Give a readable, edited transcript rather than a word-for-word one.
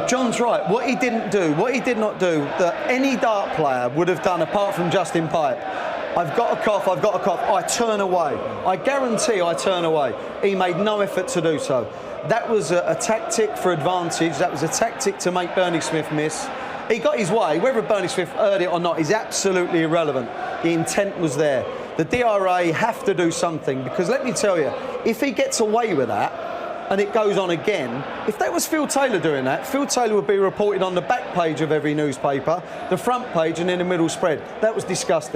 John's right. What he didn't do, what he did not do, that any dart player would have done apart from Justin Pipe. I've got a cough, I've got a cough, I turn away. I guarantee I turn away. He made no effort to do so. That was a tactic for advantage. That was a tactic to make Bernie Smith miss. He got his way. Whether Bernie Smith heard it or not is absolutely irrelevant. The intent was there. The DRA have to do something, because let me tell you, if he gets away with that, and it goes on again, if that was Phil Taylor doing that, Phil Taylor would be reported on the back page of every newspaper, the front page and in the middle spread. That was disgusting.